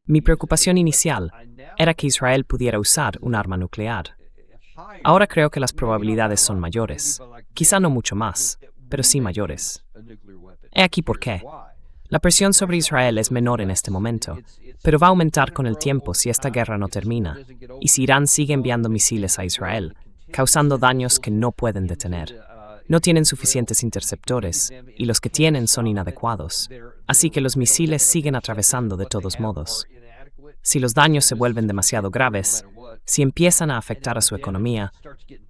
Mi preocupación inicial era que Israel pudiera usar un arma nuclear. Ahora creo que las probabilidades son mayores. Quizá no mucho más, pero sí mayores. He aquí por qué. La presión sobre Israel es menor en este momento, pero va a aumentar con el tiempo si esta guerra no termina, y si Irán sigue enviando misiles a Israel, causando daños que no pueden detener. No tienen suficientes interceptores, y los que tienen son inadecuados, así que los misiles siguen atravesando de todos modos. Si los daños se vuelven demasiado graves, si empiezan a afectar a su economía,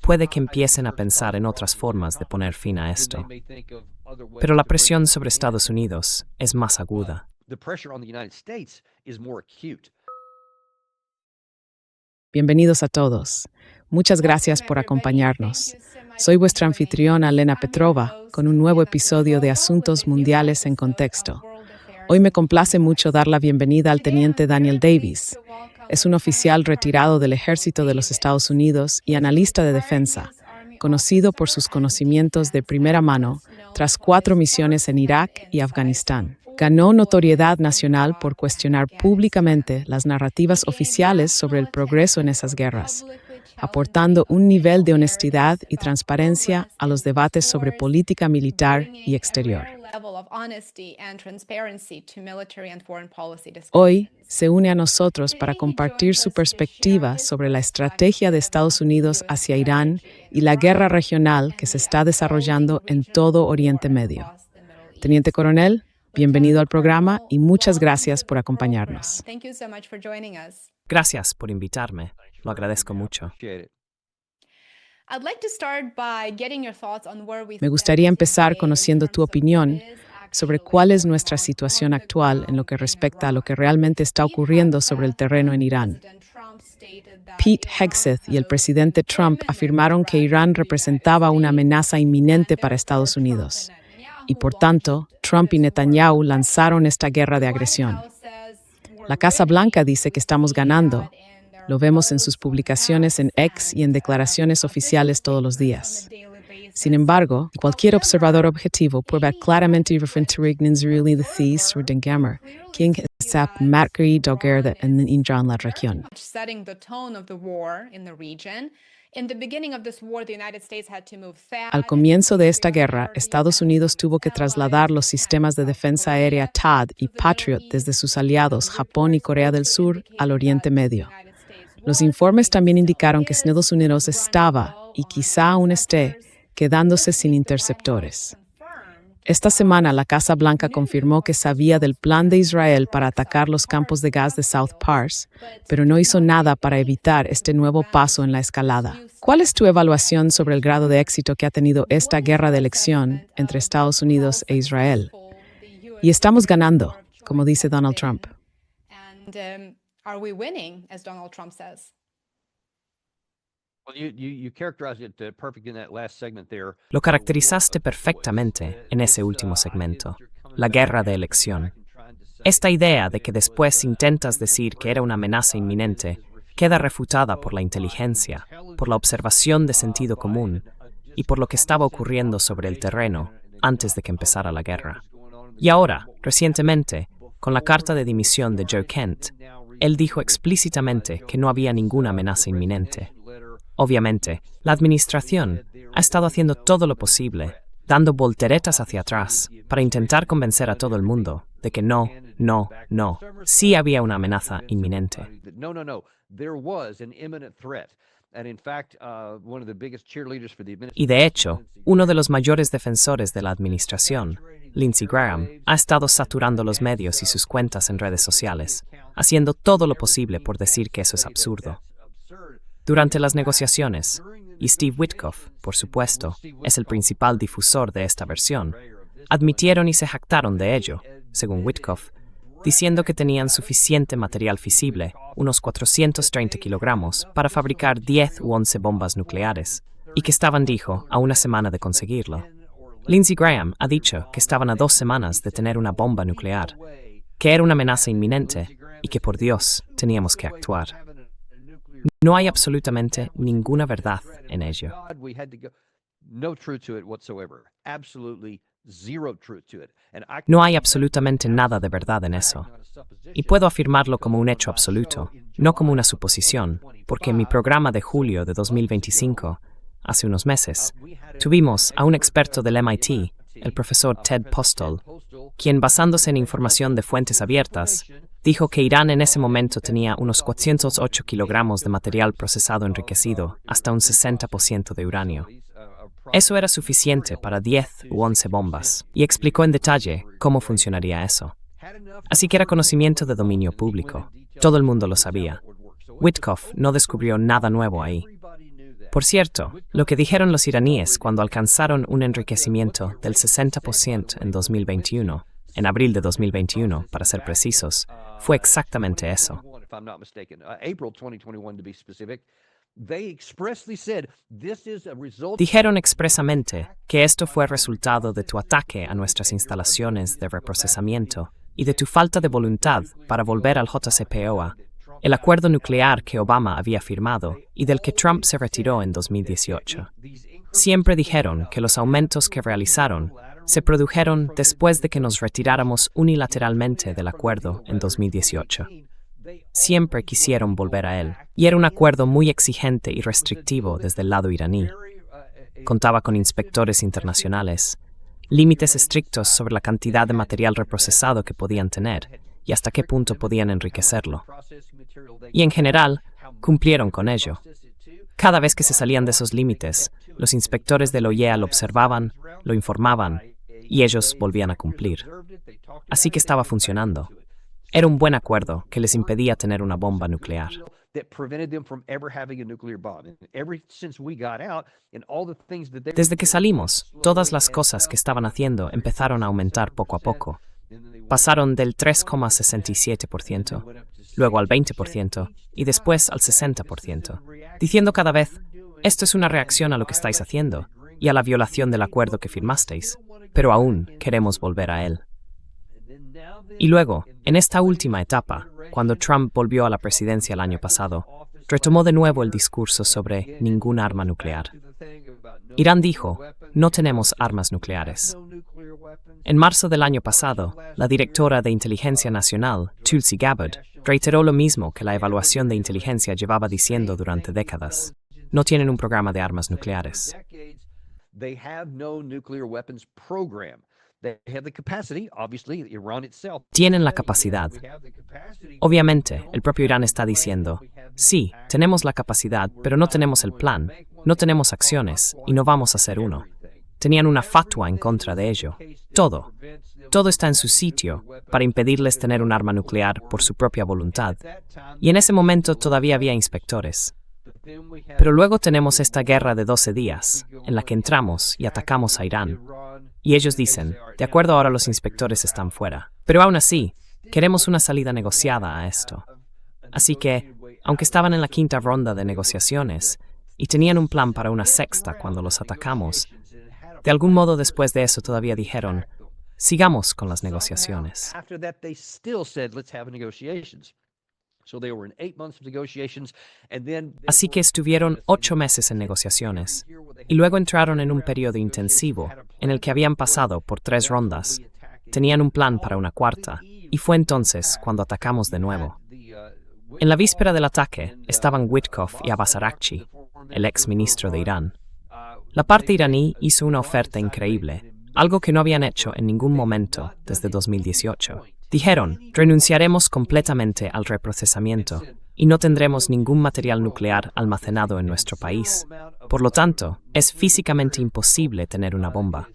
puede que empiecen a pensar en otras formas de poner fin a esto. Pero la presión sobre Estados Unidos es más aguda. Bienvenidos a todos. Muchas gracias por acompañarnos. Soy vuestra anfitriona Lena Petrova, con un nuevo episodio de Asuntos Mundiales en Contexto. Hoy me complace mucho dar la bienvenida al teniente Daniel Davis. Es un oficial retirado del Ejército de los Estados Unidos y analista de defensa, conocido por sus conocimientos de primera mano tras 4 misiones en Irak y Afganistán. Ganó notoriedad nacional por cuestionar públicamente las narrativas oficiales sobre el progreso en esas guerras, aportando un nivel de honestidad y transparencia a los debates sobre política militar y exterior. Hoy se une a nosotros para compartir su perspectiva sobre la estrategia de Estados Unidos hacia Irán y la guerra regional que se está desarrollando en todo Oriente Medio. Teniente Coronel, bienvenido al programa y muchas gracias por acompañarnos. Gracias por invitarme. Lo agradezco mucho. Me gustaría empezar conociendo tu opinión sobre cuál es nuestra situación actual en lo que respecta a lo que realmente está ocurriendo sobre el terreno en Irán. Pete Hegseth y el presidente Trump afirmaron que Irán representaba una amenaza inminente para Estados Unidos. Y por tanto, Trump y Netanyahu lanzaron esta guerra de agresión. La Casa Blanca dice que estamos ganando. Lo vemos en sus publicaciones en X y en declaraciones oficiales todos los días. Sin embargo, cualquier observador objetivo puede ver claramente referencias israelí de thieves o dengamer, quien está marcado de guerra en la región. Al comienzo de esta guerra, Estados Unidos tuvo que trasladar los sistemas de defensa aérea THAAD y Patriot desde sus aliados Japón y Corea del Sur al Oriente Medio. Los informes también indicaron que Estados Unidos estaba, y quizá aún esté, quedándose sin interceptores. Esta semana la Casa Blanca confirmó que sabía del plan de Israel para atacar los campos de gas de South Pars, pero no hizo nada para evitar este nuevo paso en la escalada. ¿Cuál es tu evaluación sobre el grado de éxito que ha tenido esta guerra de elección entre Estados Unidos e Israel? Y estamos ganando, como dice Donald Trump. Are we winning, as Donald Trump says? Lo caracterizaste perfectamente en ese último segmento, la guerra de elección. Esta idea de que después intentas decir que era una amenaza inminente queda refutada por la inteligencia, por la observación de sentido común y por lo que estaba ocurriendo sobre el terreno antes de que empezara la guerra. Y ahora, recientemente, con la carta de dimisión de Joe Kent, él dijo explícitamente que no había ninguna amenaza inminente. Obviamente, la administración ha estado haciendo todo lo posible, dando volteretas hacia atrás, para intentar convencer a todo el mundo de que no, sí había una amenaza inminente. Y de hecho, uno de los mayores defensores de la administración, Lindsey Graham, ha estado saturando los medios y sus cuentas en redes sociales, haciendo todo lo posible por decir que eso es absurdo. Durante las negociaciones, y Steve Witkoff, por supuesto, es el principal difusor de esta versión, admitieron y se jactaron de ello, según Witkoff, diciendo que tenían suficiente material fisible, unos 430 kilogramos, para fabricar 10 u 11 bombas nucleares, y que estaban, dijo, a una semana de conseguirlo. Lindsey Graham ha dicho que estaban a 2 semanas de tener una bomba nuclear, que era una amenaza inminente y que, por Dios, teníamos que actuar. No hay absolutamente ninguna verdad en ello. No hay absolutamente nada de verdad en eso. Y puedo afirmarlo como un hecho absoluto, no como una suposición, porque en mi programa de julio de 2025, hace unos meses, tuvimos a un experto del MIT, el profesor Ted Postol, quien, basándose en información de fuentes abiertas, dijo que Irán en ese momento tenía unos 408 kilogramos de material procesado enriquecido, hasta un 60% de uranio. Eso era suficiente para 10 u 11 bombas, y explicó en detalle cómo funcionaría eso. Así que era conocimiento de dominio público. Todo el mundo lo sabía. Witkoff no descubrió nada nuevo ahí. Por cierto, lo que dijeron los iraníes cuando alcanzaron un enriquecimiento del 60% en 2021, en abril de 2021, para ser precisos, fue exactamente eso. Dijeron expresamente que esto fue resultado de tu ataque a nuestras instalaciones de reprocesamiento y de tu falta de voluntad para volver al JCPOA, el acuerdo nuclear que Obama había firmado y del que Trump se retiró en 2018. Siempre dijeron que los aumentos que realizaron se produjeron después de que nos retiráramos unilateralmente del acuerdo en 2018. Siempre quisieron volver a él, y era un acuerdo muy exigente y restrictivo desde el lado iraní. Contaba con inspectores internacionales, límites estrictos sobre la cantidad de material reprocesado que podían tener y hasta qué punto podían enriquecerlo. Y en general, cumplieron con ello. Cada vez que se salían de esos límites, los inspectores de la OIEA lo observaban, lo informaban, y ellos volvían a cumplir. Así que estaba funcionando. Era un buen acuerdo que les impedía tener una bomba nuclear. Desde que salimos, todas las cosas que estaban haciendo empezaron a aumentar poco a poco. Pasaron del 3,67%, luego al 20% y después al 60%, diciendo cada vez, esto es una reacción a lo que estáis haciendo y a la violación del acuerdo que firmasteis, pero aún queremos volver a él. Y luego, en esta última etapa, cuando Trump volvió a la presidencia el año pasado, retomó de nuevo el discurso sobre ningún arma nuclear. Irán dijo, no tenemos armas nucleares. En marzo del año pasado, la directora de Inteligencia Nacional, Tulsi Gabbard, reiteró lo mismo que la evaluación de inteligencia llevaba diciendo durante décadas. No tienen un programa de armas nucleares. Tienen la capacidad. Obviamente, el propio Irán está diciendo, sí, tenemos la capacidad, pero no tenemos el plan, no tenemos acciones y no vamos a hacer uno. Tenían una fatwa en contra de ello. Todo está en su sitio para impedirles tener un arma nuclear por su propia voluntad. Y en ese momento todavía había inspectores. Pero luego tenemos esta guerra de 12 días, en la que entramos y atacamos a Irán. Y ellos dicen, de acuerdo, ahora los inspectores están fuera. Pero aún así, queremos una salida negociada a esto. Así que, aunque estaban en la quinta ronda de negociaciones, y tenían un plan para una sexta cuando los atacamos, de algún modo después de eso todavía dijeron, sigamos con las negociaciones. Así que estuvieron 8 meses en negociaciones, y luego entraron en un periodo intensivo, en el que habían pasado por 3 rondas, tenían un plan para una cuarta, y fue entonces cuando atacamos de nuevo. En la víspera del ataque estaban Witkoff y Abbas Araghchi, el ex ministro de Irán. La parte iraní hizo una oferta increíble, algo que no habían hecho en ningún momento desde 2018. Dijeron, renunciaremos completamente al reprocesamiento y no tendremos ningún material nuclear almacenado en nuestro país. Por lo tanto, es físicamente imposible tener una bomba.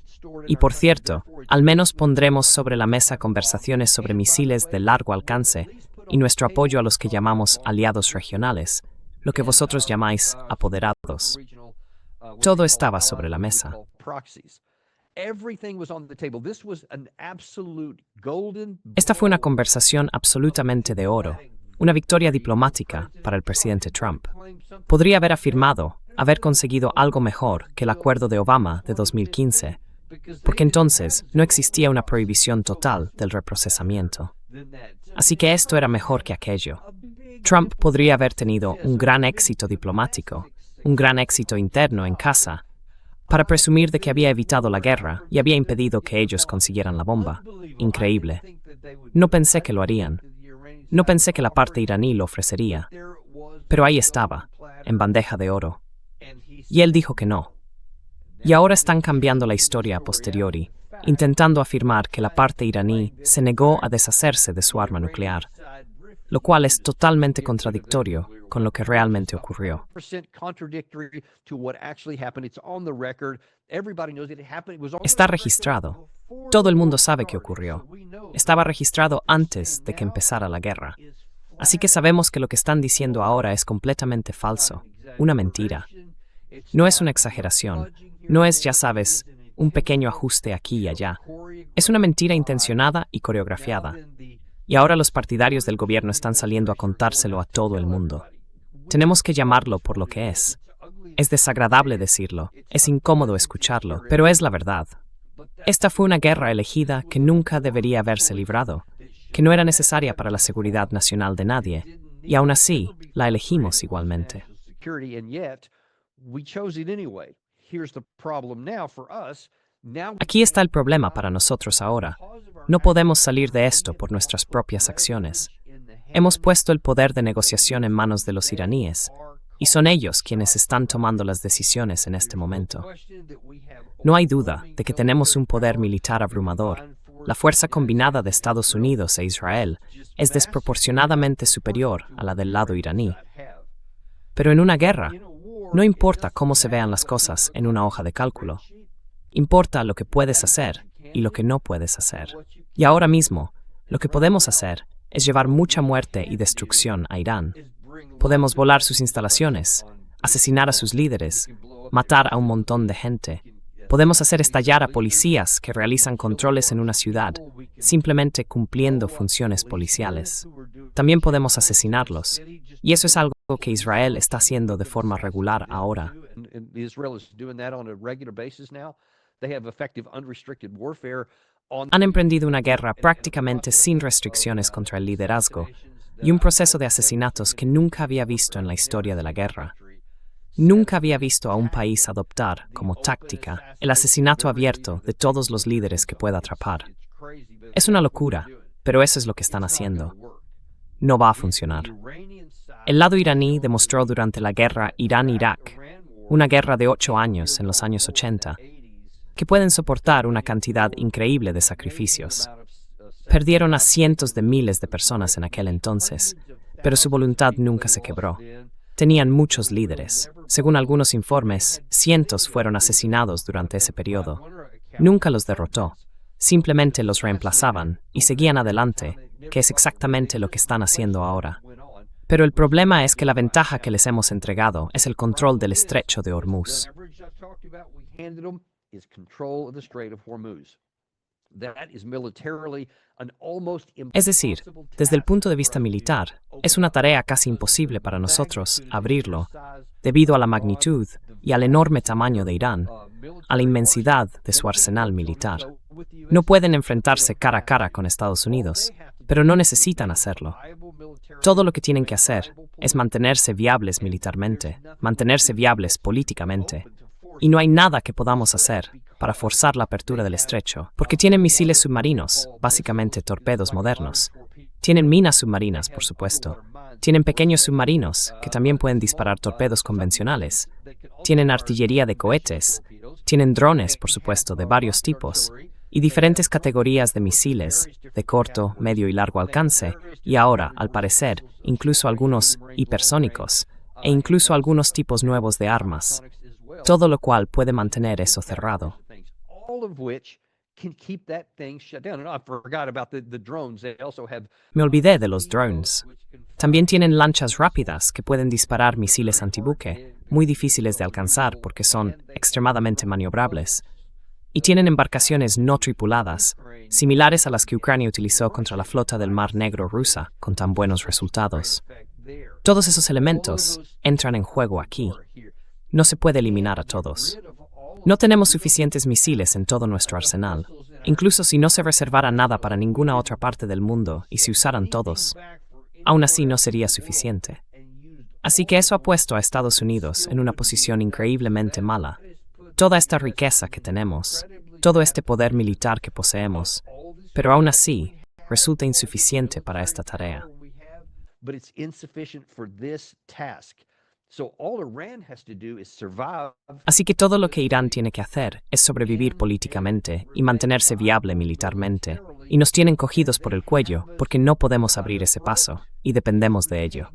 Y por cierto, al menos pondremos sobre la mesa conversaciones sobre misiles de largo alcance y nuestro apoyo a los que llamamos aliados regionales, lo que vosotros llamáis apoderados. Todo estaba sobre la mesa. Esta fue una conversación absolutamente de oro, una victoria diplomática para el presidente Trump. Podría haber afirmado haber conseguido algo mejor que el acuerdo de Obama de 2015, porque entonces no existía una prohibición total del reprocesamiento. Así que esto era mejor que aquello. Trump podría haber tenido un gran éxito diplomático, un gran éxito interno en casa, para presumir de que había evitado la guerra y había impedido que ellos consiguieran la bomba. Increíble. No pensé que lo harían. No pensé que la parte iraní lo ofrecería. Pero ahí estaba, en bandeja de oro. Y él dijo que no. Y ahora están cambiando la historia a posteriori, intentando afirmar que la parte iraní se negó a deshacerse de su arma nuclear, lo cual es totalmente contradictorio con lo que realmente ocurrió. Está registrado. Todo el mundo sabe que ocurrió. Estaba registrado antes de que empezara la guerra. Así que sabemos que lo que están diciendo ahora es completamente falso, una mentira. No es una exageración, no es, ya sabes, un pequeño ajuste aquí y allá. Es una mentira intencionada y coreografiada. Y ahora los partidarios del gobierno están saliendo a contárselo a todo el mundo. Tenemos que llamarlo por lo que es. Es desagradable decirlo, es incómodo escucharlo, pero es la verdad. Esta fue una guerra elegida que nunca debería haberse librado, que no era necesaria para la seguridad nacional de nadie, y aún así la elegimos igualmente. Aquí está el problema para nosotros ahora. No podemos salir de esto por nuestras propias acciones. Hemos puesto el poder de negociación en manos de los iraníes, y son ellos quienes están tomando las decisiones en este momento. No hay duda de que tenemos un poder militar abrumador. La fuerza combinada de Estados Unidos e Israel es desproporcionadamente superior a la del lado iraní. Pero en una guerra, no importa cómo se vean las cosas en una hoja de cálculo. Importa lo que puedes hacer y lo que no puedes hacer. Y ahora mismo, lo que podemos hacer es llevar mucha muerte y destrucción a Irán. Podemos volar sus instalaciones, asesinar a sus líderes, matar a un montón de gente. Podemos hacer estallar a policías que realizan controles en una ciudad, simplemente cumpliendo funciones policiales. También podemos asesinarlos, y eso es algo que Israel está haciendo de forma regular ahora. Han emprendido una guerra prácticamente sin restricciones contra el liderazgo y un proceso de asesinatos que nunca había visto en la historia de la guerra. Nunca había visto a un país adoptar, como táctica, el asesinato abierto de todos los líderes que pueda atrapar. Es una locura, pero eso es lo que están haciendo. No va a funcionar. El lado iraní demostró durante la guerra Irán-Irak, una guerra de 8 años en los años 80, que pueden soportar una cantidad increíble de sacrificios. Perdieron a cientos de miles de personas en aquel entonces, pero su voluntad nunca se quebró. Tenían muchos líderes. Según algunos informes, cientos fueron asesinados durante ese periodo. Nunca los derrotó. Simplemente los reemplazaban y seguían adelante, que es exactamente lo que están haciendo ahora. Pero el problema es que la ventaja que les hemos entregado es el control del estrecho de Hormuz. Es decir, desde el punto de vista militar, es una tarea casi imposible para nosotros abrirlo, debido a la magnitud y al enorme tamaño de Irán, a la inmensidad de su arsenal militar. No pueden enfrentarse cara a cara con Estados Unidos, pero no necesitan hacerlo. Todo lo que tienen que hacer es mantenerse viables militarmente, mantenerse viables políticamente. Y no hay nada que podamos hacer para forzar la apertura del estrecho, porque tienen misiles submarinos, básicamente torpedos modernos. Tienen minas submarinas, por supuesto. Tienen pequeños submarinos, que también pueden disparar torpedos convencionales. Tienen artillería de cohetes. Tienen drones, por supuesto, de varios tipos. Y diferentes categorías de misiles, de corto, medio y largo alcance. Y ahora, al parecer, incluso algunos hipersónicos. E incluso algunos tipos nuevos de armas. Todo lo cual puede mantener eso cerrado. Me olvidé de los drones. También tienen lanchas rápidas que pueden disparar misiles antibuque, muy difíciles de alcanzar porque son extremadamente maniobrables. Y tienen embarcaciones no tripuladas, similares a las que Ucrania utilizó contra la flota del Mar Negro rusa, con tan buenos resultados. Todos esos elementos entran en juego aquí. No se puede eliminar a todos. No tenemos suficientes misiles en todo nuestro arsenal, incluso si no se reservara nada para ninguna otra parte del mundo y se usaran todos. Aún así no sería suficiente. Así que eso ha puesto a Estados Unidos en una posición increíblemente mala. toda esta riqueza que tenemos, todo este poder militar que poseemos, pero aún así resulta insuficiente para esta tarea. Así que todo lo que Irán tiene que hacer es sobrevivir políticamente y mantenerse viable militarmente, y nos tienen cogidos por el cuello porque no podemos abrir ese paso, y dependemos de ello.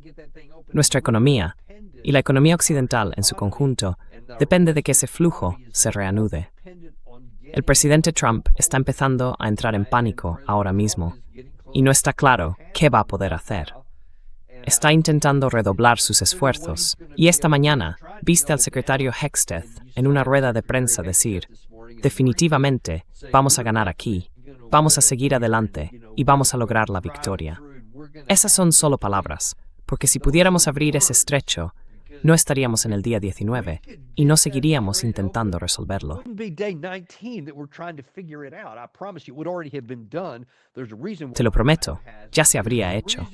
Nuestra economía, y la economía occidental en su conjunto, depende de que ese flujo se reanude. El presidente Trump está empezando a entrar en pánico ahora mismo, y no está claro qué va a poder hacer. Está intentando redoblar sus esfuerzos, y esta mañana viste al secretario Hexteth en una rueda de prensa decir: definitivamente vamos a ganar aquí, vamos a seguir adelante y vamos a lograr la victoria. Esas son solo palabras, porque si pudiéramos abrir ese estrecho, no estaríamos en el día 19 y no seguiríamos intentando resolverlo. Te lo prometo, ya se habría hecho.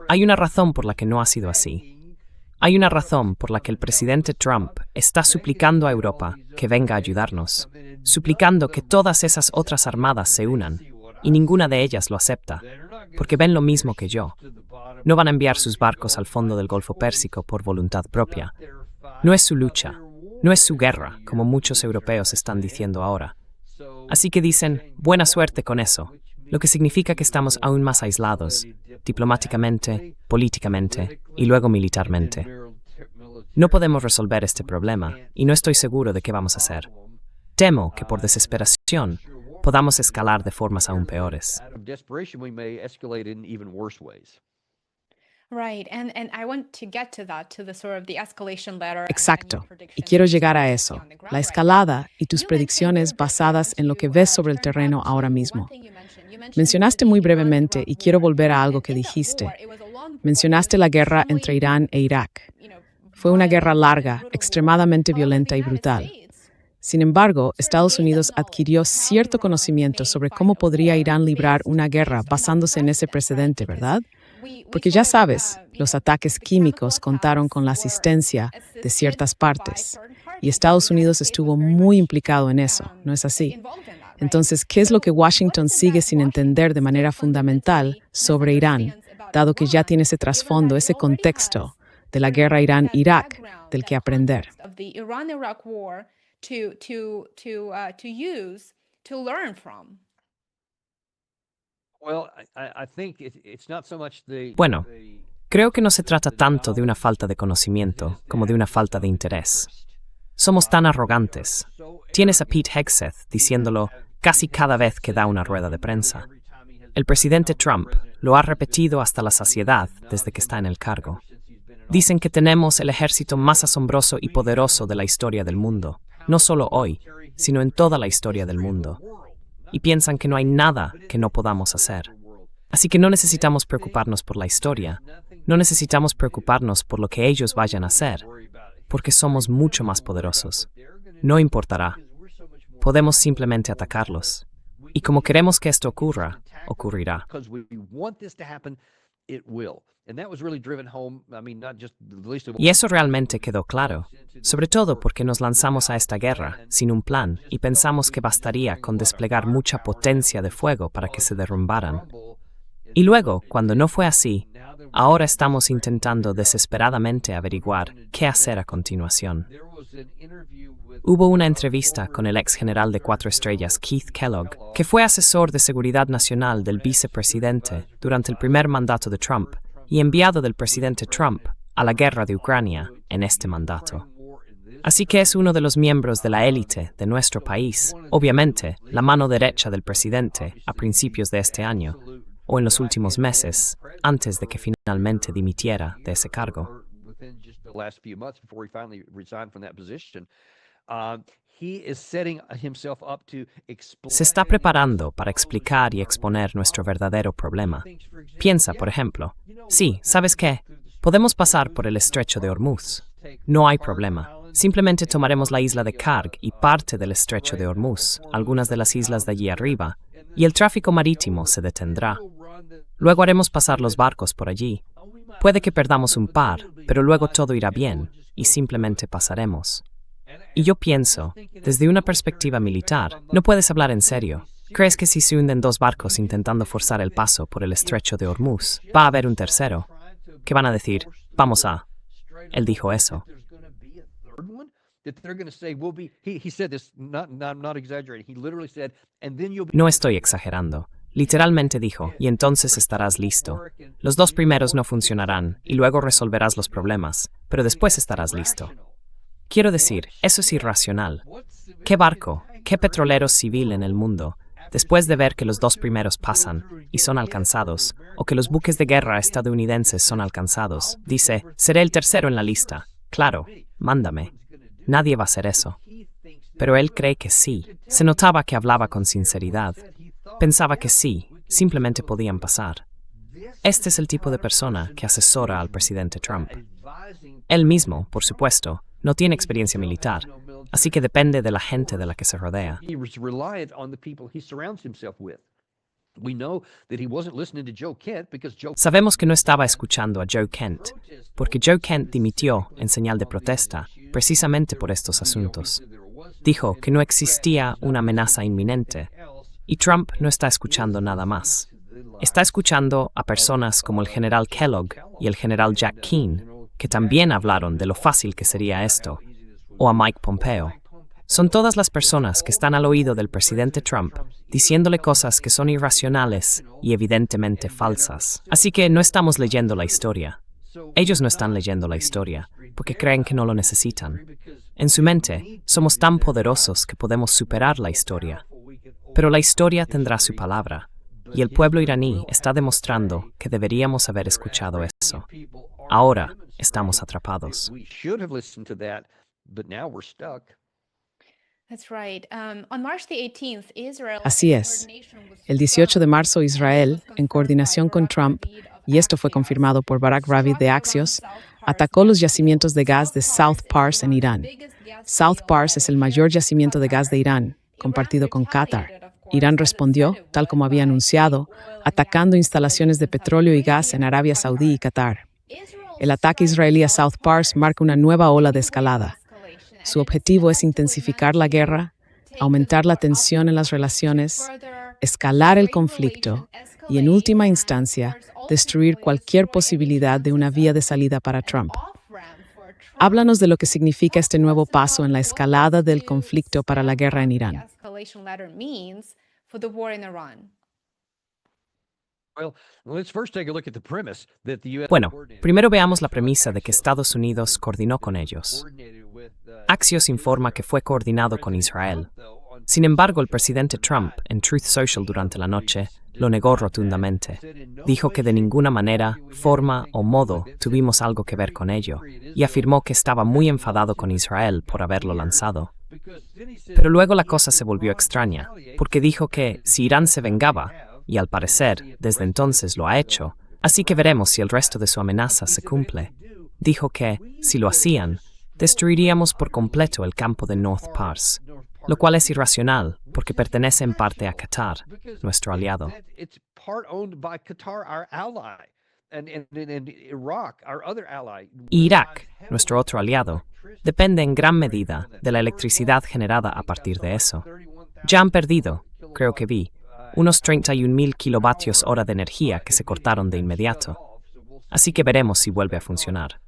Hay una razón por la que no ha sido así. Hay una razón por la que el presidente Trump está suplicando a Europa que venga a ayudarnos, suplicando que todas esas otras armadas se unan, y ninguna de ellas lo acepta, porque ven lo mismo que yo. No van a enviar sus barcos al fondo del Golfo Pérsico por voluntad propia. No es su lucha, no es su guerra, como muchos europeos están diciendo ahora. Así que dicen, buena suerte con eso, lo que significa que estamos aún más aislados, diplomáticamente, políticamente y luego militarmente. No podemos resolver este problema y no estoy seguro de qué vamos a hacer. Temo que por desesperación podamos escalar de formas aún peores. Exacto. Y quiero llegar a eso, la escalada y tus predicciones basadas en lo que ves sobre el terreno ahora mismo. Mencionaste muy brevemente, y quiero volver a algo que dijiste. Mencionaste la guerra entre Irán e Irak. Fue una guerra larga, extremadamente violenta y brutal. Sin embargo, Estados Unidos adquirió cierto conocimiento sobre cómo podría Irán librar una guerra basándose en ese precedente, ¿verdad? Porque ya sabes, los ataques químicos contaron con la asistencia de ciertas partes, y Estados Unidos estuvo muy implicado en eso, ¿no es así? Entonces, ¿qué es lo que Washington sigue sin entender de manera fundamental sobre Irán, dado que ya tiene ese trasfondo, ese contexto de la guerra Irán-Irak del que aprender? Bueno, creo que no se trata tanto de una falta de conocimiento como de una falta de interés. Somos tan arrogantes. Tienes a Pete Hegseth diciéndolo casi cada vez que da una rueda de prensa. El presidente Trump lo ha repetido hasta la saciedad desde que está en el cargo. Dicen que tenemos el ejército más asombroso y poderoso de la historia del mundo, no solo hoy, sino en toda la historia del mundo. Y piensan que no hay nada que no podamos hacer. Así que no necesitamos preocuparnos por la historia, no necesitamos preocuparnos por lo que ellos vayan a hacer, porque somos mucho más poderosos. No importará. Podemos simplemente atacarlos. Y como queremos que esto ocurra, ocurrirá. Y eso realmente quedó claro, sobre todo porque nos lanzamos a esta guerra sin un plan y pensamos que bastaría con desplegar mucha potencia de fuego para que se derrumbaran. Y luego, cuando no fue así, ahora estamos intentando desesperadamente averiguar qué hacer a continuación. Hubo una entrevista con el ex general de 4 estrellas Keith Kellogg, que fue asesor de seguridad nacional del vicepresidente durante el primer mandato de Trump y enviado del presidente Trump a la guerra de Ucrania en este mandato. Así que es uno de los miembros de la élite de nuestro país, obviamente la mano derecha del presidente a principios de este año, o en los últimos meses, antes de que finalmente dimitiera de ese cargo. Se está preparando para explicar y exponer nuestro verdadero problema. Piensa, por ejemplo, sí, ¿sabes qué? Podemos pasar por el estrecho de Hormuz. No hay problema. Simplemente tomaremos la isla de Karg y parte del estrecho de Hormuz, algunas de las islas de allí arriba, y el tráfico marítimo se detendrá. Luego haremos pasar los barcos por allí. Puede que perdamos un par, pero luego todo irá bien, y simplemente pasaremos. Y yo pienso, desde una perspectiva militar, no puedes hablar en serio. ¿Crees que si se hunden dos barcos intentando forzar el paso por el estrecho de Hormuz, va a haber un tercero? ¿Qué van a decir? Vamos a... Él dijo eso. No estoy exagerando. Literalmente dijo, y entonces estarás listo. Los dos primeros no funcionarán, y luego resolverás los problemas, pero después estarás listo. Quiero decir, eso es irracional. ¿Qué barco, qué petrolero civil en el mundo, después de ver que los dos primeros pasan y son alcanzados, o que los buques de guerra estadounidenses son alcanzados, dice, seré el tercero en la lista? Claro, mándame. Nadie va a hacer eso. Pero él cree que sí. Se notaba que hablaba con sinceridad. Pensaba que sí, simplemente podían pasar. Este es el tipo de persona que asesora al presidente Trump. Él mismo, por supuesto, no tiene experiencia militar, así que depende de la gente de la que se rodea. Sabemos que no estaba escuchando a Joe Kent, porque Joe Kent dimitió en señal de protesta precisamente por estos asuntos. Dijo que no existía una amenaza inminente, y Trump no está escuchando nada más. Está escuchando a personas como el general Kellogg y el general Jack Keane, que también hablaron de lo fácil que sería esto, o a Mike Pompeo. Son todas las personas que están al oído del presidente Trump diciéndole cosas que son irracionales y evidentemente falsas. Así que no estamos leyendo la historia. Ellos no están leyendo la historia porque creen que no lo necesitan. En su mente, somos tan poderosos que podemos superar la historia. Pero la historia tendrá su palabra, y el pueblo iraní está demostrando que deberíamos haber escuchado eso. Ahora estamos atrapados. Así es. El 18 de marzo, Israel, en coordinación con Trump, y esto fue confirmado por Barak Ravid de Axios, atacó los yacimientos de gas de South Pars en Irán. South Pars es el mayor yacimiento de gas de Irán, compartido con Qatar. Irán respondió, tal como había anunciado, atacando instalaciones de petróleo y gas en Arabia Saudí y Qatar. El ataque israelí a South Pars marca una nueva ola de escalada. Su objetivo es intensificar la guerra, aumentar la tensión en las relaciones, escalar el conflicto y, en última instancia, destruir cualquier posibilidad de una vía de salida para Trump. Háblanos de lo que significa este nuevo paso en la escalada del conflicto para la guerra en Irán. Bueno, primero veamos la premisa de que Estados Unidos coordinó con ellos. Axios informa que fue coordinado con Israel. Sin embargo, el presidente Trump, en Truth Social durante la noche, lo negó rotundamente. Dijo que de ninguna manera, forma o modo tuvimos algo que ver con ello, y afirmó que estaba muy enfadado con Israel por haberlo lanzado. Pero luego la cosa se volvió extraña, porque dijo que si Irán se vengaba, y al parecer, desde entonces lo ha hecho, así que veremos si el resto de su amenaza se cumple. Dijo que, si lo hacían, destruiríamos por completo el campo de North Pars, lo cual es irracional porque pertenece en parte a Qatar, nuestro aliado. Y Irak, nuestro otro aliado, depende en gran medida de la electricidad generada a partir de eso. Ya han perdido, creo que vi, unos 31.000 kilovatios hora de energía que se cortaron de inmediato. Así que veremos si vuelve a funcionar.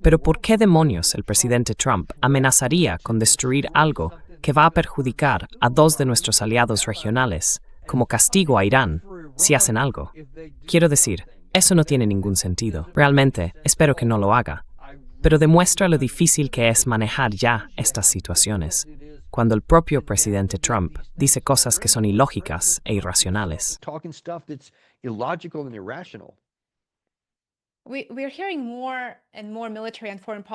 Pero ¿por qué demonios el presidente Trump amenazaría con destruir algo que va a perjudicar a dos de nuestros aliados regionales como castigo a Irán si hacen algo? Quiero decir, eso no tiene ningún sentido. Realmente, espero que no lo haga. Pero demuestra lo difícil que es manejar ya estas situaciones, cuando el propio presidente Trump dice cosas que son ilógicas e irracionales.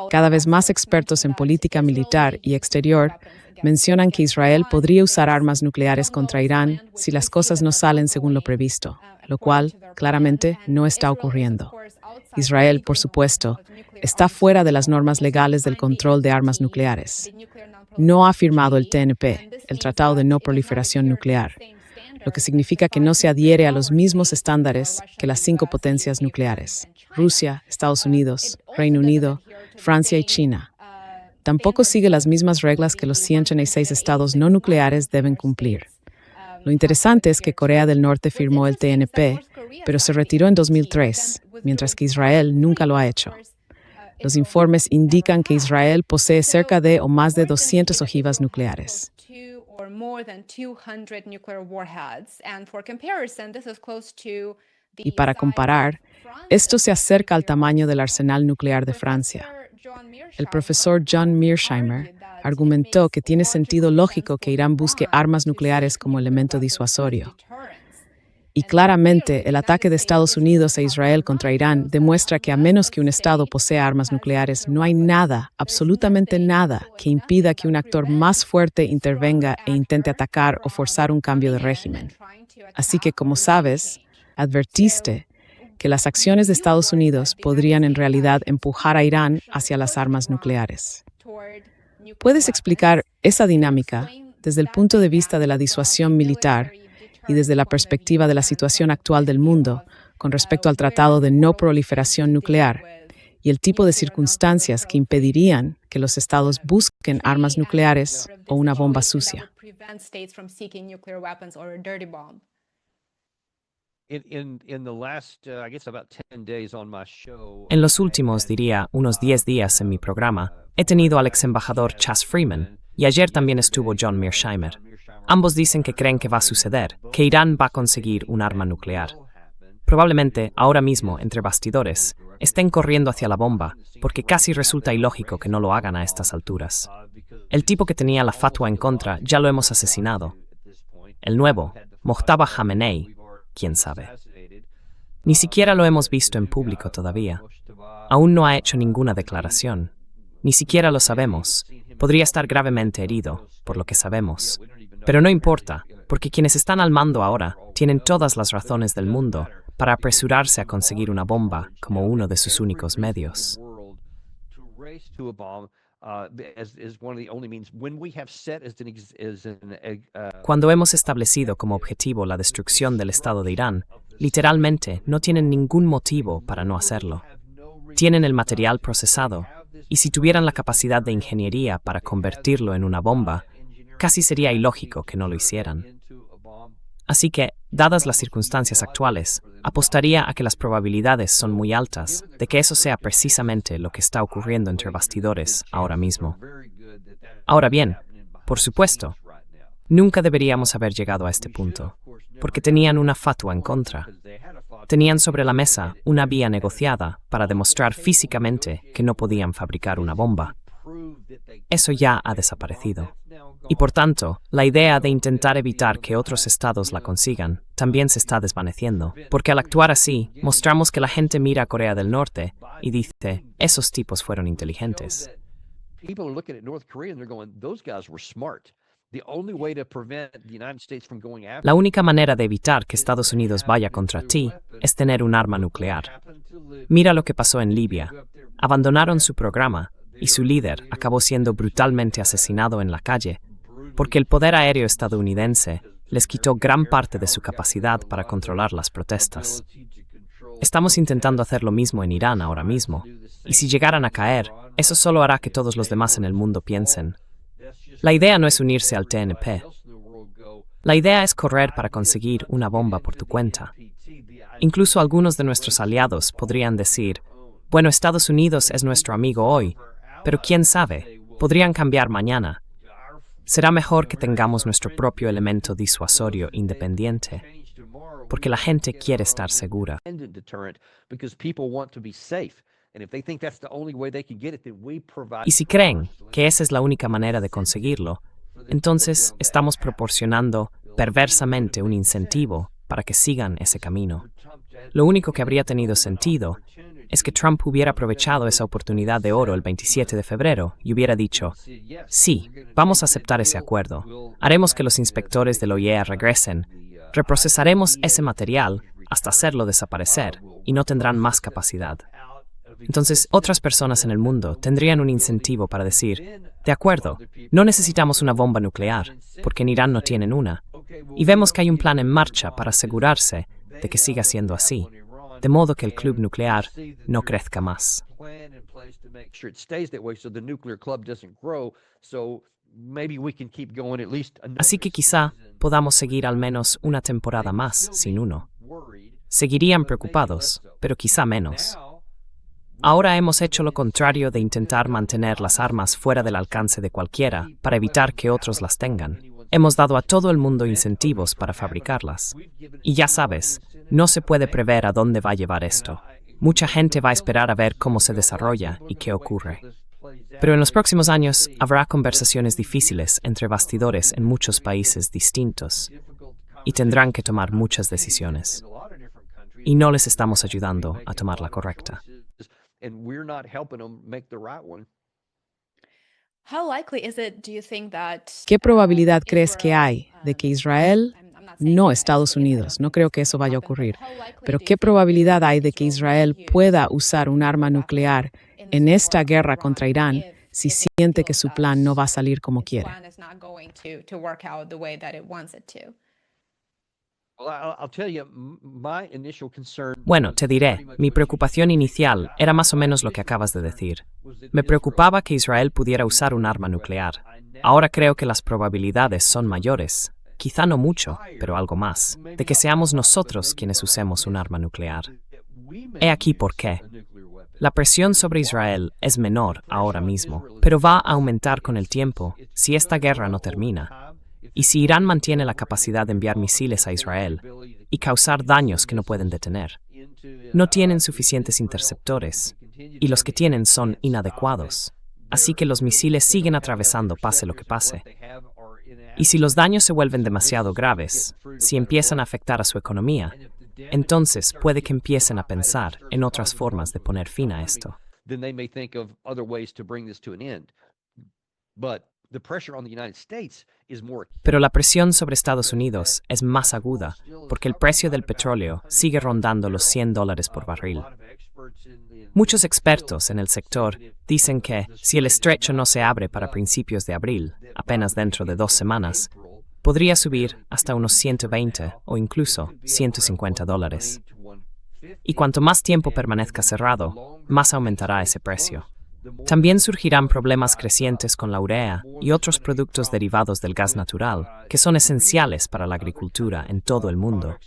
Cada vez más expertos en política militar y exterior mencionan que Israel podría usar armas nucleares contra Irán si las cosas no salen según lo previsto, lo cual claramente no está ocurriendo. Israel, por supuesto, está fuera de las normas legales del control de armas nucleares. No ha firmado el TNP, el Tratado de No Proliferación Nuclear, lo que significa que no se adhiere a los mismos estándares que las 5 potencias nucleares: Rusia, Estados Unidos, Reino Unido, Francia y China. Tampoco sigue las mismas reglas que los 106 estados no nucleares deben cumplir. Lo interesante es que Corea del Norte firmó el TNP, pero se retiró en 2003, mientras que Israel nunca lo ha hecho. Los informes indican que Israel posee cerca de o más de 200 ojivas nucleares. Y para comparar, esto se acerca al tamaño del arsenal nuclear de Francia. El profesor John Mearsheimer argumentó que tiene sentido lógico que Irán busque armas nucleares como elemento disuasorio. Y claramente, el ataque de Estados Unidos e Israel contra Irán demuestra que a menos que un Estado posea armas nucleares, no hay nada, absolutamente nada, que impida que un actor más fuerte intervenga e intente atacar o forzar un cambio de régimen. Así que, como sabes, advertiste que las acciones de Estados Unidos podrían en realidad empujar a Irán hacia las armas nucleares. ¿Puedes explicar esa dinámica desde el punto de vista de la disuasión militar y desde la perspectiva de la situación actual del mundo con respecto al Tratado de No Proliferación Nuclear y el tipo de circunstancias que impedirían que los estados busquen armas nucleares o una bomba sucia? En los últimos, diría, unos 10 días en mi programa, he tenido al ex embajador Chas Freeman, y ayer también estuvo John Mearsheimer. Ambos dicen que creen que va a suceder, que Irán va a conseguir un arma nuclear. Probablemente, ahora mismo, entre bastidores, estén corriendo hacia la bomba, porque casi resulta ilógico que no lo hagan a estas alturas. El tipo que tenía la fatwa en contra ya lo hemos asesinado. El nuevo, Mojtaba Khamenei, quién sabe. Ni siquiera lo hemos visto en público todavía. Aún no ha hecho ninguna declaración. Ni siquiera lo sabemos. Podría estar gravemente herido, por lo que sabemos. Pero no importa, porque quienes están al mando ahora tienen todas las razones del mundo para apresurarse a conseguir una bomba como uno de sus únicos medios. Cuando hemos establecido como objetivo la destrucción del Estado de Irán, literalmente no tienen ningún motivo para no hacerlo. Tienen el material procesado, y si tuvieran la capacidad de ingeniería para convertirlo en una bomba, casi sería ilógico que no lo hicieran. Así que, dadas las circunstancias actuales, apostaría a que las probabilidades son muy altas de que eso sea precisamente lo que está ocurriendo entre bastidores ahora mismo. Ahora bien, por supuesto, nunca deberíamos haber llegado a este punto, porque tenían una fatwa en contra. Tenían sobre la mesa una vía negociada para demostrar físicamente que no podían fabricar una bomba. Eso ya ha desaparecido. Y por tanto, la idea de intentar evitar que otros estados la consigan también se está desvaneciendo, porque al actuar así, mostramos que la gente mira a Corea del Norte y dice, esos tipos fueron inteligentes. La única manera de evitar que Estados Unidos vaya contra ti es tener un arma nuclear. Mira lo que pasó en Libia. Abandonaron su programa y su líder acabó siendo brutalmente asesinado en la calle porque el poder aéreo estadounidense les quitó gran parte de su capacidad para controlar las protestas. Estamos intentando hacer lo mismo en Irán ahora mismo, y si llegaran a caer, eso solo hará que todos los demás en el mundo piensen. La idea no es unirse al TNP. La idea es correr para conseguir una bomba por tu cuenta. Incluso algunos de nuestros aliados podrían decir, bueno, Estados Unidos es nuestro amigo hoy, pero quién sabe, podrían cambiar mañana. Será mejor que tengamos nuestro propio elemento disuasorio independiente, porque la gente quiere estar segura. Y si creen que esa es la única manera de conseguirlo, entonces estamos proporcionando perversamente un incentivo para que sigan ese camino. Lo único que habría tenido sentido es que Trump hubiera aprovechado esa oportunidad de oro el 27 de febrero y hubiera dicho, sí, vamos a aceptar ese acuerdo, haremos que los inspectores del OIEA regresen, reprocesaremos ese material hasta hacerlo desaparecer y no tendrán más capacidad. Entonces, otras personas en el mundo tendrían un incentivo para decir, de acuerdo, no necesitamos una bomba nuclear, porque en Irán no tienen una, y vemos que hay un plan en marcha para asegurarse de que siga siendo así, de modo que el club nuclear no crezca más. Así que quizá podamos seguir al menos una temporada más sin uno. Seguirían preocupados, pero quizá menos. Ahora hemos hecho lo contrario de intentar mantener las armas fuera del alcance de cualquiera para evitar que otros las tengan. Hemos dado a todo el mundo incentivos para fabricarlas. Y ya sabes, no se puede prever a dónde va a llevar esto. Mucha gente va a esperar a ver cómo se desarrolla y qué ocurre. Pero en los próximos años habrá conversaciones difíciles entre bastidores en muchos países distintos y tendrán que tomar muchas decisiones. Y no les estamos ayudando a tomar la correcta. ¿Qué probabilidad crees que hay de que Israel, no Estados Unidos, no creo que eso vaya a ocurrir, pero qué probabilidad hay de que Israel pueda usar un arma nuclear en esta guerra contra Irán si siente que su plan no va a salir como quiere? Bueno, te diré, mi preocupación inicial era más o menos lo que acabas de decir. Me preocupaba que Israel pudiera usar un arma nuclear. Ahora creo que las probabilidades son mayores, quizá no mucho, pero algo más, de que seamos nosotros quienes usemos un arma nuclear. He aquí por qué. La presión sobre Israel es menor ahora mismo, pero va a aumentar con el tiempo si esta guerra no termina. Y si Irán mantiene la capacidad de enviar misiles a Israel y causar daños que no pueden detener, no tienen suficientes interceptores, y los que tienen son inadecuados. Así que los misiles siguen atravesando pase lo que pase. Y si los daños se vuelven demasiado graves, si empiezan a afectar a su economía, entonces puede que empiecen a pensar en otras formas de poner fin a esto. Pero la presión sobre Estados Unidos es más aguda porque el precio del petróleo sigue rondando los $100 por barril. Muchos expertos en el sector dicen que si el estrecho no se abre para principios de abril, apenas dentro de 2 semanas, podría subir hasta unos 120 o incluso $150. Y cuanto más tiempo permanezca cerrado, más aumentará ese precio. También surgirán problemas crecientes con la urea y otros productos derivados del gas natural, que son esenciales para la agricultura en todo el mundo.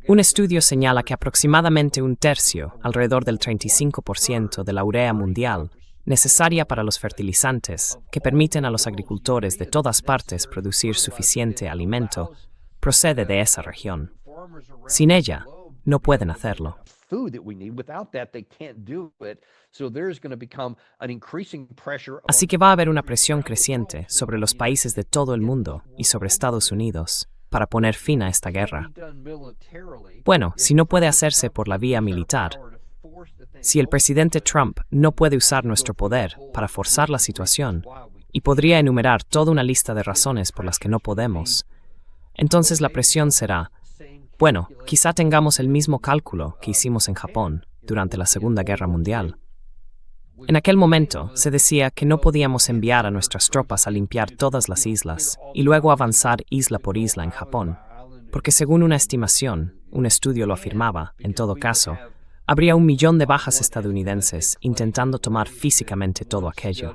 Un estudio señala que aproximadamente un tercio, alrededor del 35% de la urea mundial, necesaria para los fertilizantes, que permiten a los agricultores de todas partes producir suficiente alimento, procede de esa región. Sin ella, no pueden hacerlo. Así que va a haber una presión creciente sobre los países de todo el mundo y sobre Estados Unidos para poner fin a esta guerra. Bueno, si no puede hacerse por la vía militar, si el presidente Trump no puede usar nuestro poder para forzar la situación, y podría enumerar toda una lista de razones por las que no podemos, entonces la presión será, bueno, quizá tengamos el mismo cálculo que hicimos en Japón durante la Segunda Guerra Mundial. En aquel momento se decía que no podíamos enviar a nuestras tropas a limpiar todas las islas y luego avanzar isla por isla en Japón, porque según una estimación, un estudio lo afirmaba, en todo caso, habría 1 millón de bajas estadounidenses intentando tomar físicamente todo aquello.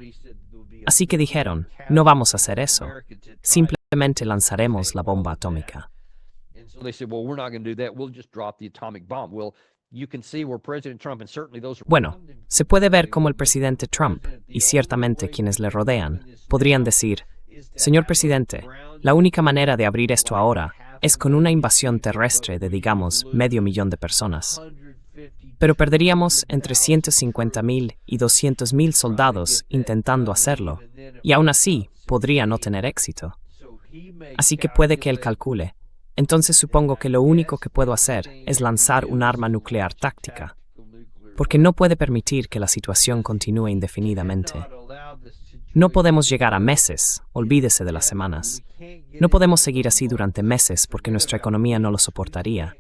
Así que dijeron, no vamos a hacer eso, simplemente lanzaremos la bomba atómica. Bueno, se puede ver cómo el presidente Trump, y ciertamente quienes le rodean, podrían decir, señor presidente, la única manera de abrir esto ahora es con una invasión terrestre de, digamos, 500,000 de personas. Pero perderíamos entre 150,000 y 200,000 soldados intentando hacerlo, y aún así podría no tener éxito. Así que puede que él calcule. Entonces supongo que lo único que puedo hacer es lanzar un arma nuclear táctica, porque no puede permitir que la situación continúe indefinidamente. No podemos llegar a meses, olvídese de las semanas. No podemos seguir así durante meses porque nuestra economía no lo soportaría.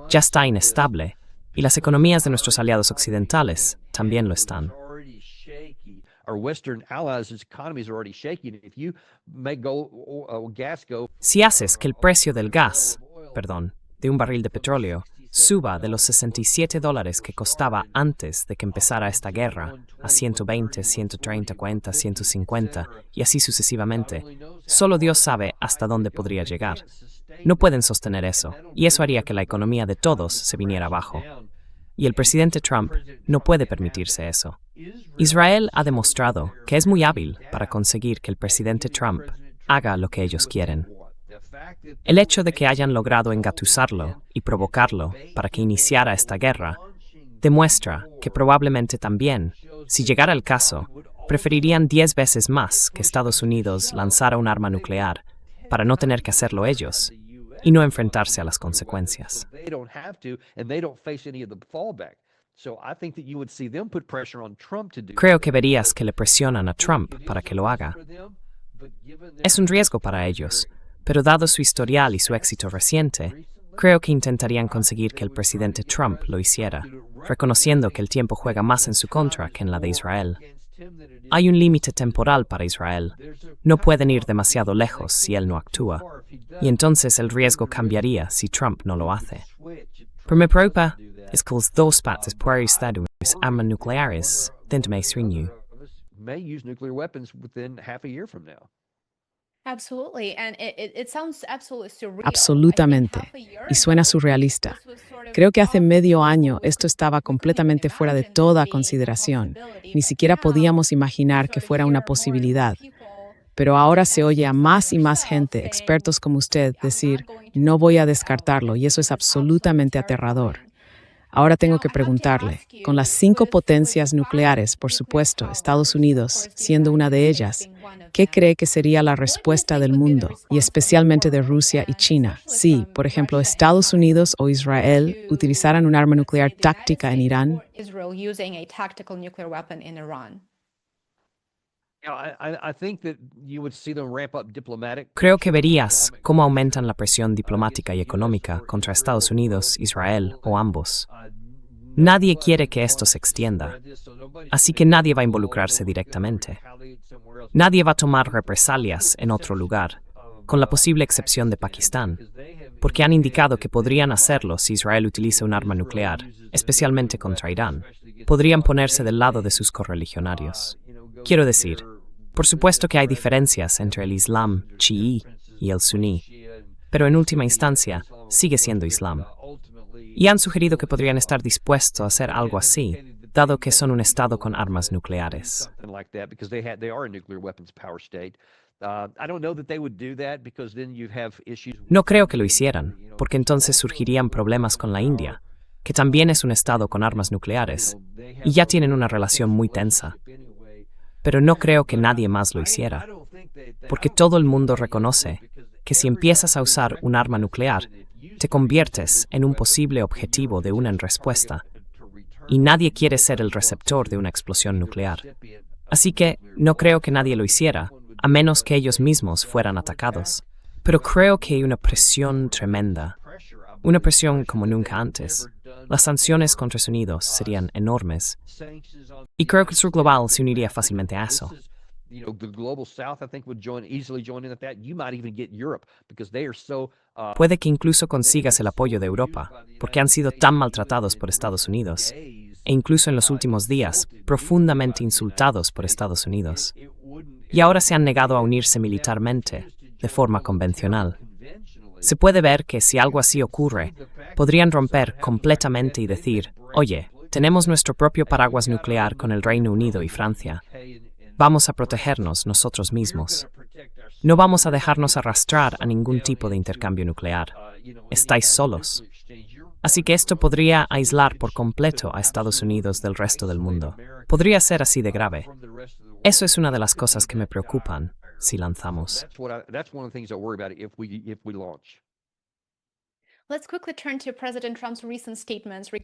Ya está inestable, y las economías de nuestros aliados occidentales también lo están. Si haces que el precio del gas, de un barril de petróleo, suba de los $67 que costaba antes de que empezara esta guerra a 120, 130, 40, 150 y así sucesivamente, solo Dios sabe hasta dónde podría llegar. No pueden sostener eso, y eso haría que la economía de todos se viniera abajo. Y el presidente Trump no puede permitirse eso. Israel ha demostrado que es muy hábil para conseguir que el presidente Trump haga lo que ellos quieren. El hecho de que hayan logrado engatusarlo y provocarlo para que iniciara esta guerra demuestra que probablemente también, si llegara el caso, preferirían 10 veces más que Estados Unidos lanzara un arma nuclear para no tener que hacerlo ellos y no enfrentarse a las consecuencias. Creo que verías que le presionan a Trump para que lo haga. Es un riesgo para ellos, pero dado su historial y su éxito reciente, creo que intentarían conseguir que el presidente Trump lo hiciera, reconociendo que el tiempo juega más en su contra que en la de Israel. Hay un límite temporal para Israel. No pueden ir demasiado lejos si él no actúa, y entonces el riesgo cambiaría si Trump no lo hace. Pero me preocupa es que los dos partes pueden estar unas armas nucleares dentro de su año. Absolutamente. Y suena surrealista. Creo que hace medio año esto estaba completamente fuera de toda consideración. Ni siquiera podíamos imaginar que fuera una posibilidad. Pero ahora se oye a más y más gente, expertos como usted, decir, no voy a descartarlo, y eso es absolutamente aterrador. Ahora tengo que preguntarle, con las 5 potencias nucleares, por supuesto, Estados Unidos siendo una de ellas, ¿qué cree que sería la respuesta del mundo, y especialmente de Rusia y China, si, por ejemplo, Estados Unidos o Israel utilizaran un arma nuclear táctica en Irán? Creo que verías cómo aumentan la presión diplomática y económica contra Estados Unidos, Israel o ambos. Nadie quiere que esto se extienda, así que nadie va a involucrarse directamente. Nadie va a tomar represalias en otro lugar, con la posible excepción de Pakistán, porque han indicado que podrían hacerlo si Israel utiliza un arma nuclear, especialmente contra Irán. Podrían ponerse del lado de sus correligionarios. Quiero decir, por supuesto que hay diferencias entre el Islam chií y el suní, pero en última instancia sigue siendo Islam. Y han sugerido que podrían estar dispuestos a hacer algo así, dado que son un estado con armas nucleares. No creo que lo hicieran, porque entonces surgirían problemas con la India, que también es un estado con armas nucleares, y ya tienen una relación muy tensa. Pero no creo que nadie más lo hiciera, porque todo el mundo reconoce que si empiezas a usar un arma nuclear, te conviertes en un posible objetivo de una en respuesta, y nadie quiere ser el receptor de una explosión nuclear. Así que no creo que nadie lo hiciera, a menos que ellos mismos fueran atacados. Pero creo que hay una presión tremenda, una presión como nunca antes. Las sanciones contra Estados Unidos serían enormes, y creo que el sur global se uniría fácilmente a eso. Puede que incluso consigas el apoyo de Europa, porque han sido tan maltratados por Estados Unidos, e incluso en los últimos días, profundamente insultados por Estados Unidos. Y ahora se han negado a unirse militarmente, de forma convencional. Se puede ver que si algo así ocurre, podrían romper completamente y decir, oye, tenemos nuestro propio paraguas nuclear con el Reino Unido y Francia. Vamos a protegernos nosotros mismos. No vamos a dejarnos arrastrar a ningún tipo de intercambio nuclear. Estáis solos. Así que esto podría aislar por completo a Estados Unidos del resto del mundo. Podría ser así de grave. Eso es una de las cosas que me preocupan si lanzamos.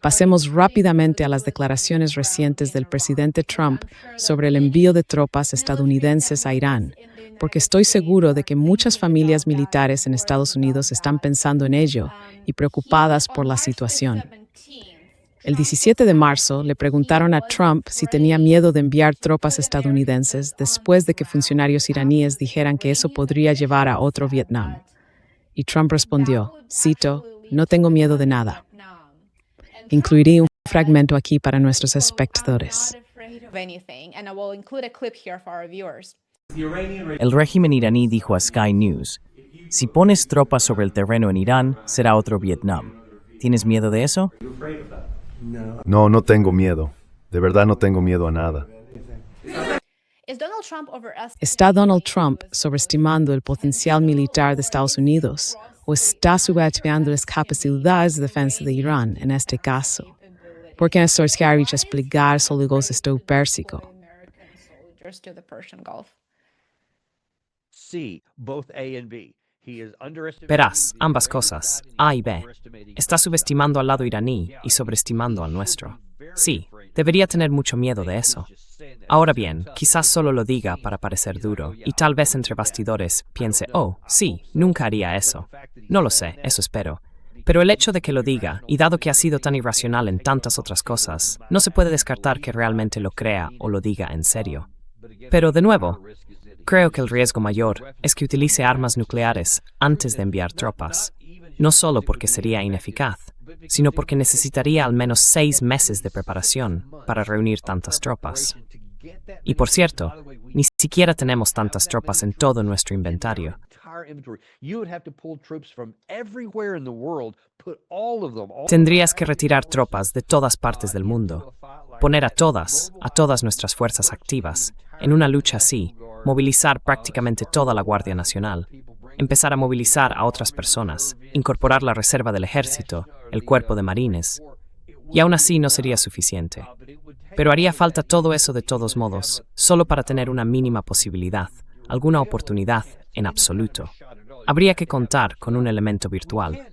Pasemos rápidamente a las declaraciones recientes del presidente Trump sobre el envío de tropas estadounidenses a Irán, porque estoy seguro de que muchas familias militares en Estados Unidos están pensando en ello y preocupadas por la situación. El 17 de marzo le preguntaron a Trump si tenía miedo de enviar tropas estadounidenses después de que funcionarios iraníes dijeran que eso podría llevar a otro Vietnam. Y Trump respondió, cito, no tengo miedo de nada. Incluiré un fragmento aquí para nuestros espectadores. Of anything, and I will include a clip here for our viewers. El régimen iraní dijo a Sky News, si pones tropas sobre el terreno en Irán, será otro Vietnam. ¿Tienes miedo de eso? No, no tengo miedo. De verdad no tengo miedo a nada. Is Donald Trump ¿Está Donald Trump sobreestimando el potencial militar de Estados Unidos o está subestimando las capacidades de defensa de Irán en este caso? Porque en Sorskevich explicar sobre los Estado Pérsico. American soldiers to the Persian Gulf? C, both A and B. He is underestimating Verás, the ambas Iranian cosas, capacity, A y B. overestimating Está subestimando al lado iraní y sobreestimando al nuestro. Sí, debería tener mucho miedo de eso. Ahora bien, quizás solo lo diga para parecer duro, y tal vez entre bastidores piense, oh, sí, nunca haría eso. No lo sé, eso espero. Pero el hecho de que lo diga, y dado que ha sido tan irracional en tantas otras cosas, no se puede descartar que realmente lo crea o lo diga en serio. Pero de nuevo, creo que el riesgo mayor es que utilice armas nucleares antes de enviar tropas, no solo porque sería ineficaz, sino porque necesitaría al menos 6 meses de preparación para reunir tantas tropas. Y por cierto, ni siquiera tenemos tantas tropas en todo nuestro inventario. Tendrías que retirar tropas de todas partes del mundo, poner a todas nuestras fuerzas activas, en una lucha así, movilizar prácticamente toda la Guardia Nacional, empezar a movilizar a otras personas, incorporar la reserva del ejército, el cuerpo de marines, y aún así no sería suficiente. Pero haría falta todo eso de todos modos, solo para tener una mínima posibilidad, alguna oportunidad en absoluto. Habría que contar con un elemento virtual.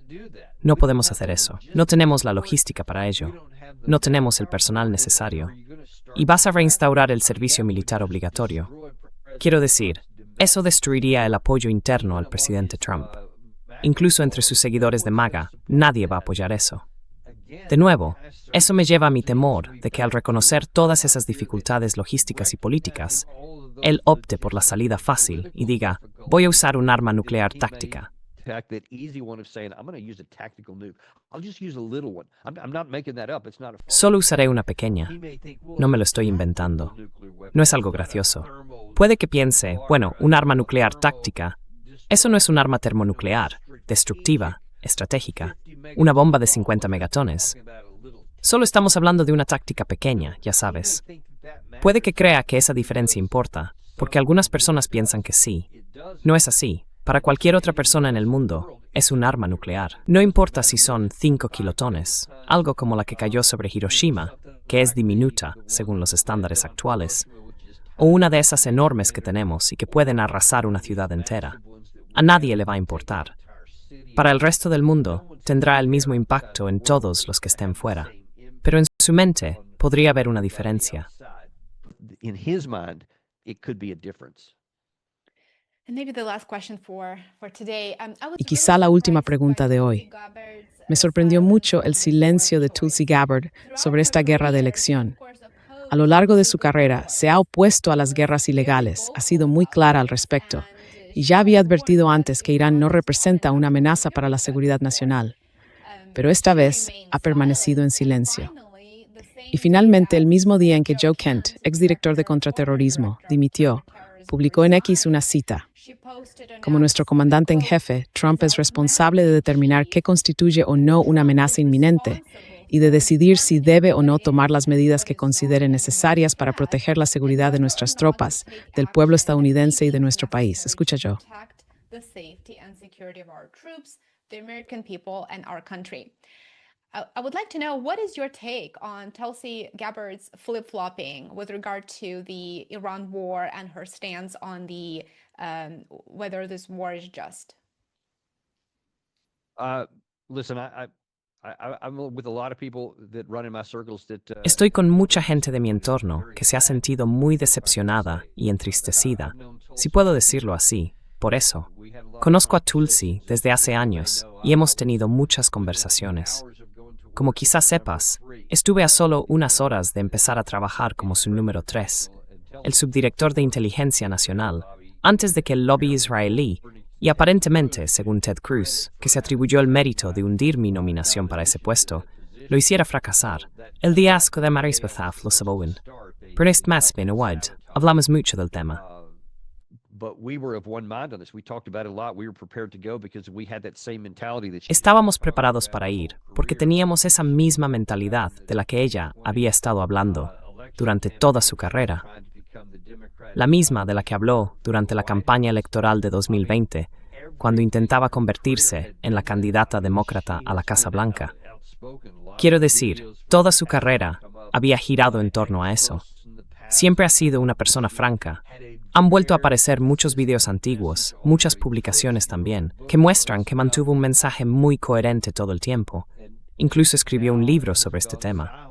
No podemos hacer eso. No tenemos la logística para ello. No tenemos el personal necesario. Y vas a reinstaurar el servicio militar obligatorio. Quiero decir, eso destruiría el apoyo interno al presidente Trump. Incluso entre sus seguidores de MAGA, nadie va a apoyar eso. De nuevo, eso me lleva a mi temor de que al reconocer todas esas dificultades logísticas y políticas, él opte por la salida fácil y diga, voy a usar un arma nuclear táctica. Solo usaré una pequeña. No me lo estoy inventando. No es algo gracioso. Puede que piense, bueno, un arma nuclear táctica. Eso no es un arma termonuclear, destructiva, estratégica, una bomba de 50 megatones. Solo estamos hablando de una táctica pequeña, ya sabes. Puede que crea que esa diferencia importa, porque algunas personas piensan que sí. No es así. Para cualquier otra persona en el mundo, es un arma nuclear. No importa si son 5 kilotones, algo como la que cayó sobre Hiroshima, que es diminuta según los estándares actuales, o una de esas enormes que tenemos y que pueden arrasar una ciudad entera. A nadie le va a importar. Para el resto del mundo, tendrá el mismo impacto en todos los que estén fuera. Pero en su mente podría haber una diferencia. Y quizá la última pregunta de hoy. Me sorprendió mucho el silencio de Tulsi Gabbard sobre esta guerra de elección. A lo largo de su carrera, se ha opuesto a las guerras ilegales, ha sido muy clara al respecto, y ya había advertido antes que Irán no representa una amenaza para la seguridad nacional. Pero esta vez ha permanecido en silencio. Y finalmente, el mismo día en que Joe Kent, exdirector de contraterrorismo, dimitió, publicó en X una cita. Como nuestro comandante en jefe, Trump es responsable de determinar qué constituye o no una amenaza inminente y de decidir si debe o no tomar las medidas que considere necesarias para proteger la seguridad de nuestras tropas, del pueblo estadounidense y de nuestro país. Escucha, Joe. The American people and our country. I would like to know, what is your take on Tulsi Gabbard's flip-flopping with regard to the Iran war and her stance on the whether this war is just? Listen, I'm with a lot of people that run in my circles that Estoy con mucha gente de mi entorno que se ha sentido muy decepcionada y entristecida, si puedo decirlo así. Por eso, conozco a Tulsi desde hace años y hemos tenido muchas conversaciones. Como quizás sepas, estuve a solo unas horas de empezar a trabajar como su número 3, el subdirector de Inteligencia Nacional, antes de que el lobby israelí, y aparentemente, según Ted Cruz, que se atribuyó el mérito de hundir mi nominación para ese puesto, lo hiciera fracasar. El fiasco de Maris Bethaf lo sabían. Pero este más bien hablamos mucho del tema. Estábamos preparados para ir, porque teníamos esa misma mentalidad de la que ella había estado hablando durante toda su carrera. La misma de la que habló durante la campaña electoral de 2020, cuando intentaba convertirse en la candidata demócrata a la Casa Blanca. Quiero decir, toda su carrera había girado en torno a eso. Siempre ha sido una persona franca. Han vuelto a aparecer muchos videos antiguos, muchas publicaciones también, que muestran que mantuvo un mensaje muy coherente todo el tiempo. Incluso escribió un libro sobre este tema.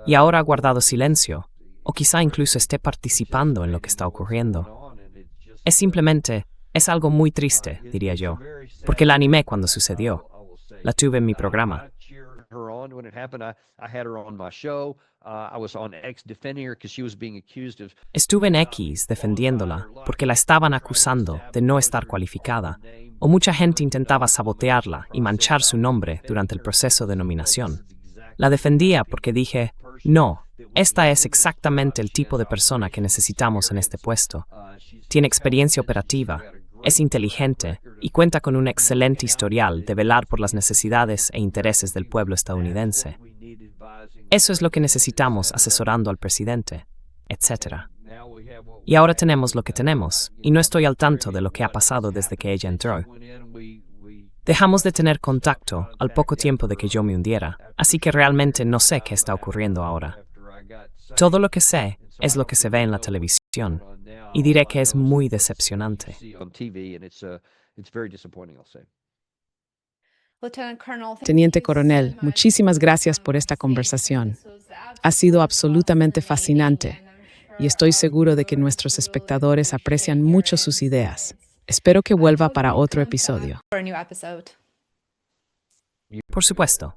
Y ahora ha guardado silencio, o quizá incluso esté participando en lo que está ocurriendo. Es algo muy triste, diría yo, porque la animé cuando sucedió. La tuve en mi programa. Estuve en X defendiéndola porque la estaban acusando de no estar cualificada, o mucha gente intentaba sabotearla y manchar su nombre durante el proceso de nominación. La defendía porque dije, no, esta es exactamente el tipo de persona que necesitamos en este puesto. Tiene experiencia operativa, es inteligente y cuenta con un excelente historial de velar por las necesidades e intereses del pueblo estadounidense. Eso es lo que necesitamos asesorando al presidente, etc. Y ahora tenemos lo que tenemos, y no estoy al tanto de lo que ha pasado desde que ella entró. Dejamos de tener contacto al poco tiempo de que yo me hundiera, así que realmente no sé qué está ocurriendo ahora. Todo lo que sé es lo que se ve en la televisión, y diré que es muy decepcionante. Teniente Coronel, muchísimas gracias por esta conversación. Ha sido absolutamente fascinante y estoy seguro de que nuestros espectadores aprecian mucho sus ideas. Espero que vuelva para otro episodio. Por supuesto.